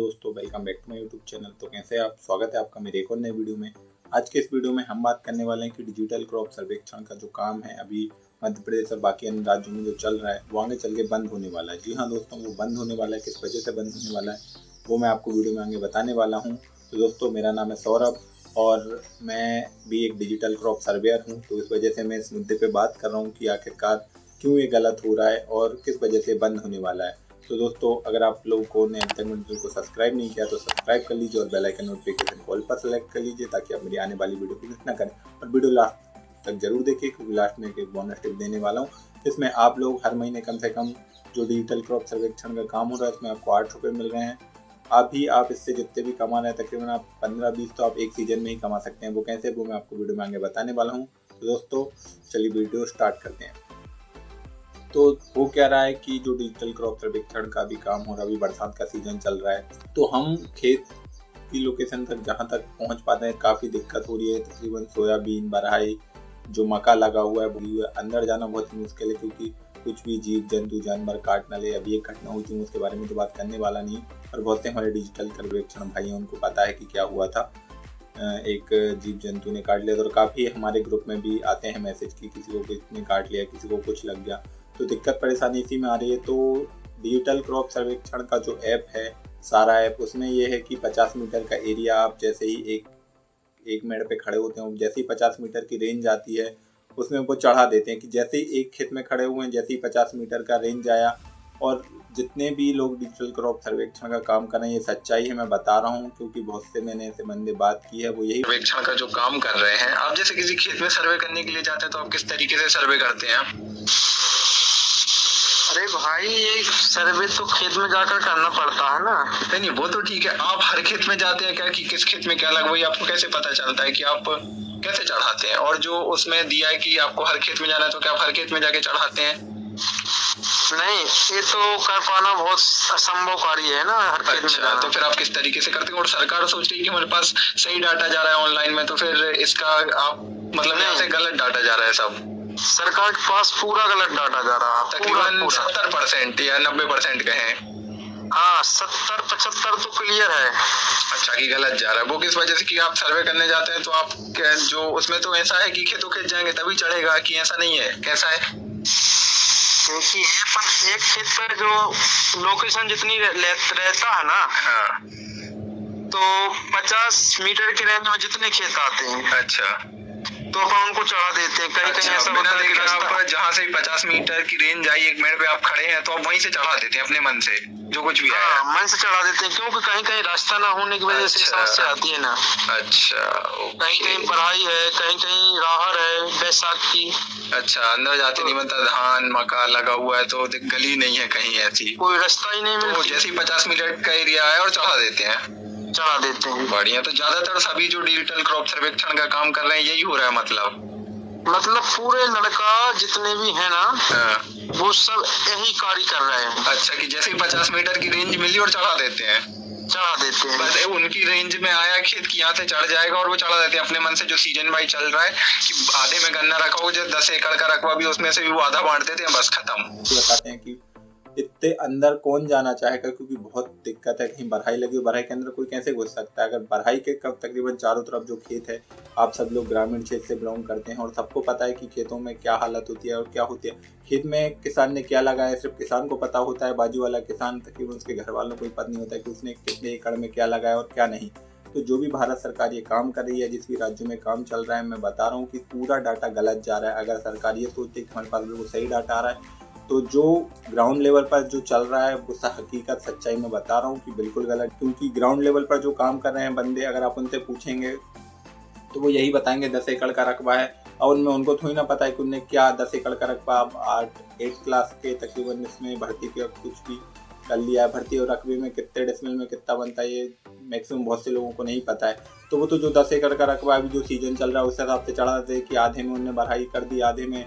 दोस्तों, welcome back to my YouTube channel. तो कैसे आप, स्वागत है आपका मेरे एक और नए वीडियो में। आज के इस वीडियो में हम बात करने वाले हैं कि डिजिटल क्रॉप सर्वेक्षण का जो काम है अभी मध्य प्रदेश और बाकी अन्य राज्यों में जो चल रहा है वो आगे चल के बंद होने वाला है। जी हाँ दोस्तों, वो बंद होने वाला है। किस वजह से बंद होने वाला है वो मैं आपको वीडियो में आगे बताने वाला हूँ। तो दोस्तों, मेरा नाम है सौरभ और मैं भी एक डिजिटल क्रॉप सर्वेयर हूँ। तो इस वजह से मैं इस मुद्दे पर बात कर रहा हूँ कि आखिरकार क्यों ये गलत हो रहा है और किस वजह से बंद होने वाला है। तो दोस्तों, अगर आप लोगों ने अभी तक मेरे चैनल को सब्सक्राइब नहीं किया तो सब्सक्राइब कर लीजिए और बेल आइकन नोटिफिकेशन कॉल पर सेलेक्ट कर लीजिए ताकि आप मेरी आने वाली वीडियो को मिस ना करें। और वीडियो लास्ट तक जरूर देखिए क्योंकि लास्ट में एक बोनस टिप देने वाला हूँ। इसमें आप लोग हर महीने कम से कम जो डिजिटल क्रॉप सर्वेक्षण का काम हो रहा है इसमें आपको 8 रुपये मिल रहे हैं। आप इससे जितने भी कमा रहे हैं तकरीबन आप 15-20 तो आप एक सीजन में ही कमा सकते हैं। वो कैसे, वो मैं आपको वीडियो में आगे बताने वाला हूँ। तो दोस्तों चलिए वीडियो स्टार्ट करते हैं। तो वो कह रहा है कि जो डिजिटल क्रॉप सर्वेक्षण का भी काम हो रहा है, अभी बरसात का सीजन चल रहा है तो हम खेत की लोकेशन तक जहाँ तक पहुँच पाते हैं काफ़ी दिक्कत हो रही है। तकरीबन सोयाबीन, बरहाई, जो मक्का लगा हुआ है अंदर जाना बहुत मुश्किल है क्योंकि कुछ भी जीव जंतु जानवर काट ना ले। अभी एक घटना हुई थी, उसके बारे में तो बात करने वाला नहीं, और बहुत से हमारे डिजिटल सर्वेक्षण भाई हैं उनको पता है कि क्या हुआ था। एक जीव जंतु ने काट लिया था और काफ़ी हमारे ग्रुप में भी आते हैं मैसेज कि किसी को किसने काट लिया, किसी को कुछ लग गया। तो दिक्कत परेशानी इसी में आ रही है। तो डिजिटल क्रॉप सर्वेक्षण का जो ऐप है, सारा ऐप, उसमें ये है कि 50 मीटर का एरिया आप जैसे ही एक मिनट पे खड़े होते हैं, जैसे ही 50 मीटर की रेंज आती है उसमें वो चढ़ा देते हैं कि जैसे ही एक खेत में खड़े हुए हैं, जैसे ही 50 मीटर का रेंज आया। और जितने भी लोग डिजिटल क्रॉप सर्वेक्षण का काम कर रहे हैं, ये सच्चाई है, मैं बता रहा हूँ क्योंकि बहुत से मैंने ऐसे बंदे बात की है, वो यही सर्वेक्षण का जो काम कर रहे हैं। आप जैसे किसी खेत में सर्वे करने के लिए जाते हैं तो आप किस तरीके से सर्वे करते हैं? अरे भाई, ये सर्वे तो खेत में जाकर करना पड़ता है ना। नहीं, वो तो ठीक है। आप हर खेत में जाते हैं क्या कि किस खेत में क्या लगा, वही आपको कैसे पता चलता है कि आप कैसे चढ़ाते हैं? और जो उसमें दिया है कि आपको हर खेत में जाना है तो क्या आप हर खेत में जाके चढ़ाते हैं? नहीं, ये तो कर पाना बहुत असंभव कार्य है ना, हर खेत में जाना। तो फिर आप किस तरीके से करते हैं? और सरकार सोच रही है कि हमारे पास सही डाटा जा रहा है ऑनलाइन में, तो फिर इसका आप मतलब यहाँ से गलत डाटा जा रहा है सब? सरकार के पास पूरा गलत डाटा जा रहा है, तकरीबन 70% या 90% कहें। हाँ, 70-75 तो क्लियर है। अच्छा, कि गलत जा रहा है। वो किस वजह से कि आप सर्वे करने जाते हैं तो आप जो उसमें तो ऐसा है कि खेतों खेत जाएंगे तभी चढ़ेगा, कि ऐसा नहीं है? कैसा है? क्योंकि एक खेत पर जो लोकेशन जितनी रहता है ना, हाँ, तो 50 मीटर के रेंज में जितने खेत आते हैं, अच्छा, तो अपन उनको चढ़ा देते हैं। कहीं कहीं ऐसा होता है कि आप जहाँ से 50 मीटर की रेंज आई, एक मिनट पे आप खड़े हैं तो आप वहीं से चढ़ा देते हैं अपने मन से जो कुछ भी है। मन से चढ़ा देते हैं क्योंकि कहीं कहीं रास्ता ना होने की वजह से समस्या आती है ना। अच्छा, कहीं कहीं बढ़ाई है, कहीं कहीं राहर है, बैसाख की। अच्छा, अंदर जाते नहीं, मतलब धान मक्का लगा हुआ है तो गली नहीं है कहीं ऐसी, कोई रास्ता ही नहीं मिलता। जैसे ही 50 मीटर का एरिया है और चढ़ा देते हैं। बढ़िया। तो ज्यादातर सभी जो डिजिटल क्रॉप सर्वेक्षण का काम कर रहे हैं यही हो रहा है मतलब पूरे लड़का जितने भी है ना, वो सब यही कार्य कर रहे हैं। अच्छा, कि जैसे ही 50 मीटर की रेंज मिली और चढ़ा देते हैं। बस उनकी रेंज में आया खेत की यहाँ से चढ़ जाएगा और वो चढ़ा देते हैं अपने मन से। जो सीजन वाइज चल रहा है कि आधे में गन्ना रखा हो, जो 10 एकड़ का रकबा भी उसमें से भी वो आधा बांट देते हैं, बस खत्म। बताते हैं कि इतने अंदर कौन जाना चाहेगा क्योंकि बहुत दिक्कत है। कहीं बरहाई लगी हो, बरहाई के अंदर कोई कैसे घुस सकता है? अगर बरहाई के तकरीबन चारों तरफ जो खेत है, आप सब लोग ग्रामीण क्षेत्र से बिलोंग करते हैं और सबको पता है कि खेतों में क्या हालत होती है और क्या होती है। खेत में किसान ने क्या लगाया सिर्फ किसान को पता होता है, बाजू वाला किसान तकरीबन उसके घर वालों को पता नहीं होता है कि उसने कितने एकड़ में क्या लगाया और क्या नहीं। तो जो भी भारत सरकार ये काम कर रही है, जिस भी राज्यों में काम चल रहा है, मैं बता रहा हूँ कि पूरा डाटा गलत जा रहा है। अगर सरकार ये सोचती है कि हमारे पास बिल्कुल सही डाटा आ रहा है तो जो ग्राउंड लेवल पर जो चल रहा है वो हकीकत सच्चाई में बता रहा हूँ कि बिल्कुल गलत। क्योंकि ग्राउंड लेवल पर जो काम कर रहे हैं बंदे, अगर आप उनसे पूछेंगे तो वो यही बताएंगे 10 एकड़ का रकबा है, और उनमें उनको थोड़ी ना पता है कि उन्हें क्या 10 एकड़ का रकबा आप 8 क्लास के तकरीबन इसमें भर्ती किया, कुछ भी कर लिया है भर्ती, और रकबे में कितने डेसिमल में कितना बनता है ये मैक्सिमम बहुत से लोगों को नहीं पता है। तो वो तो जो 10 एकड़ का रकबा अभी जो सीजन चल रहा है उस हिसाब से चढ़ा देते हैं कि आधे में उन्होंने बरहाई कर दी, आधे में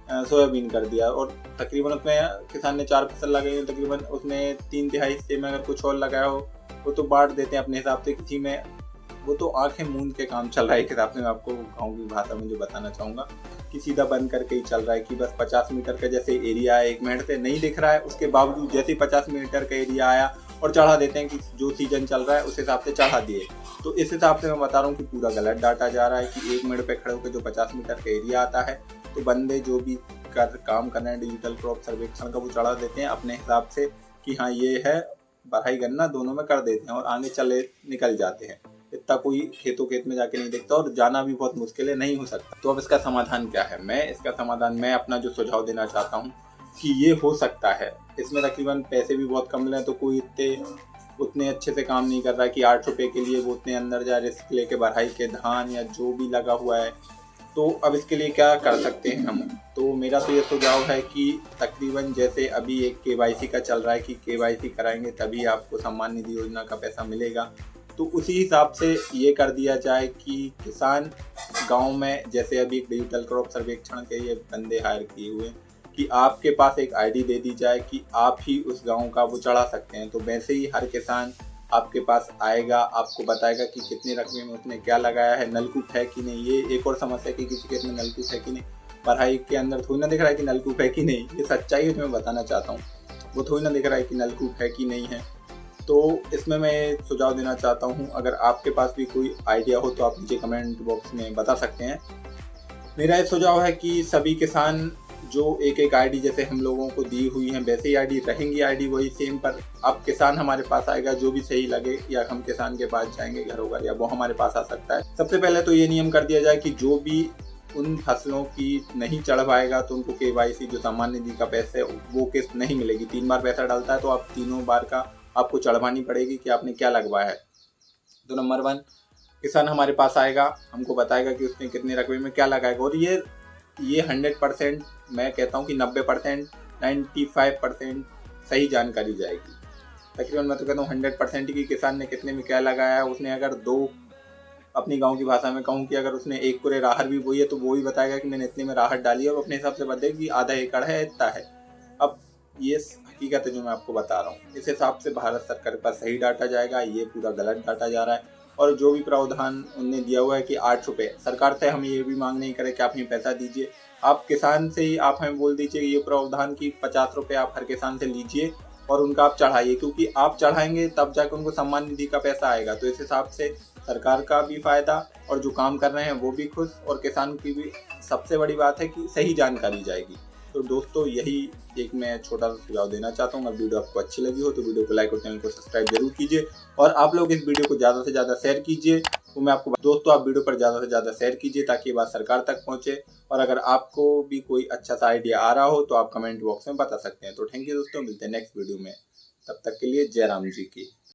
सोयाबीन कर दिया, और तकरीबन उसमें किसान ने 4 फसल लगाई हो, तकरीबन उसने 3/3 हिस्से में अगर कुछ और लगाया हो वो तो बांट देते हैं अपने हिसाब से। किसी में वो तो आंखें मूंद के काम चल रहा है एक हिसाब से। मैं आपको गाँव की भाषा में जो बताना चाहूँगा कि सीधा बंद करके ही चल रहा है कि बस 50 मीटर का जैसे एरिया है, 1 मिनट से नहीं दिख रहा है, उसके बावजूद जैसे ही 50 मीटर का एरिया आया और चढ़ा देते हैं कि जो सीजन चल रहा है उस हिसाब से चढ़ा दिए। तो इस हिसाब से मैं बता रहा हूँ कि पूरा गलत डाटा जा रहा है कि 1 मिनट पे खड़े होकर जो 50 मीटर का एरिया आता है, तो बंदे जो भी काम कर रहे हैं डिजिटल क्रॉप सर्वेक्षण का, वो चढ़ा देते हैं अपने हिसाब से कि हाँ ये है, बरहाई गन्ना दोनों में कर देते हैं और आगे चले निकल जाते हैं। इतना कोई खेतों खेत में जाके नहीं देखता और जाना भी बहुत मुश्किल है, नहीं हो सकता। तो अब इसका समाधान क्या है? मैं अपना जो सुझाव देना चाहता हूँ कि ये हो सकता है। इसमें तकरीबन पैसे भी बहुत कम मिले, तो कोई उतने अच्छे से काम नहीं कर रहा है कि 8 रुपये के लिए वो उतने अंदर जाए रिस्क लेके बरहाई के धान या जो भी लगा हुआ है। तो अब इसके लिए क्या कर सकते हैं हम? तो मेरा तो ये सुझाव है कि तकरीबन जैसे अभी एक KYC का चल रहा है कि KYC कराएंगे तभी आपको सम्मान निधि योजना का पैसा मिलेगा, तो उसी हिसाब से ये कर दिया जाए कि किसान गांव में, जैसे अभी एक डिजिटल क्रॉप सर्वेक्षण के ये बंदे हायर किए हुए हैं कि आपके पास एक ID दे दी जाए कि आप ही उस गांव का वो चढ़ा सकते हैं। तो वैसे ही हर किसान आपके पास आएगा, आपको बताएगा कि कितने रकबे में उसने क्या लगाया है, नलकूप है कि नहीं। ये एक और समस्या है कि किसी खेत में नलकूप है कि नहीं, बरहाई के अंदर थोड़ी ना दिख रहा है कि नलकूप है कि नहीं। ये सच्चाई है जो मैं बताना चाहता हूँ, वो थोड़ी ना दिख रहा है कि नलकूप है कि नहीं है। तो इसमें मैं सुझाव देना चाहता हूँ, अगर आपके पास भी कोई आइडिया हो तो आप नीचे कमेंट बॉक्स में बता सकते हैं। मेरा ये सुझाव है कि सभी किसान जो एक ID जैसे हम लोगों को दी हुई है वैसे ही ID रहेंगी, ID वही सेम, पर अब किसान हमारे पास आएगा जो भी सही लगे, या हम किसान के पास जाएंगे घरों घर, या वो हमारे पास आ सकता है। सबसे पहले तो ये नियम कर दिया जाए कि जो भी उन फसलों की नहीं चढ़ पाएगा तो उनको KYC जो सम्मान निधि का पैसे वो किस्त नहीं मिलेगी। 3 बार पैसा डालता है तो आप तीनों बार का आपको चढ़वानी पड़ेगी कि आपने क्या लगवाया है। तो नंबर 1, किसान हमारे पास आएगा, हमको बताएगा कि उसने कितने रकबे में क्या लगाएगा, और ये 100%, मैं कहता हूँ कि 90%, 95% सही जानकारी जाएगी। तकरीबन मैं तो कहता हूँ 100% की किसान ने कितने में क्या लगाया है। उसने अगर 2, अपनी गांव की भाषा में कहूँ कि अगर उसने 1 कुरे राहर भी बोई है तो वो ही बताएगा कि मैंने इतने में राहर डाली है, और अपने हिसाब से बताएगा कि आधा एकड़ है, इतना है। अब ये हकीकत है जो मैं आपको बता रहा हूँ। इस हिसाब से भारत सरकार के पास सही डाटा जाएगा, ये पूरा गलत डाटा जा रहा है। और जो भी प्रावधान उनने दिया हुआ है कि 8 रुपये, सरकार से हम ये भी मांग नहीं करें कि आप हमें पैसा दीजिए, आप किसान से ही आप हमें बोल दीजिए ये प्रावधान की 50 रुपये आप हर किसान से लीजिए और उनका आप चढ़ाइए, क्योंकि आप चढ़ाएंगे तब जाकर उनको सम्मान निधि का पैसा आएगा। तो इस हिसाब से सरकार का भी फायदा और जो काम कर रहे हैं वो भी खुश, और किसान की भी सबसे बड़ी बात है कि सही जानकारी जाएगी। तो दोस्तों यही एक मैं छोटा सा सुझाव देना चाहता हूँ। अगर वीडियो आपको अच्छी लगी हो तो वीडियो को लाइक और चैनल को सब्सक्राइब जरूर कीजिए, और आप लोग इस वीडियो को ज़्यादा से ज़्यादा शेयर कीजिए। तो मैं आपको दोस्तों, आप वीडियो पर ज़्यादा से ज़्यादा शेयर कीजिए ताकि ये बात सरकार तक पहुँचे। और अगर आपको भी कोई अच्छा सा आइडिया आ रहा हो तो आप कमेंट बॉक्स में बता सकते हैं। तो थैंक यू दोस्तों, मिलते हैं नेक्स्ट वीडियो में, तब तक के लिए जय राम जी की।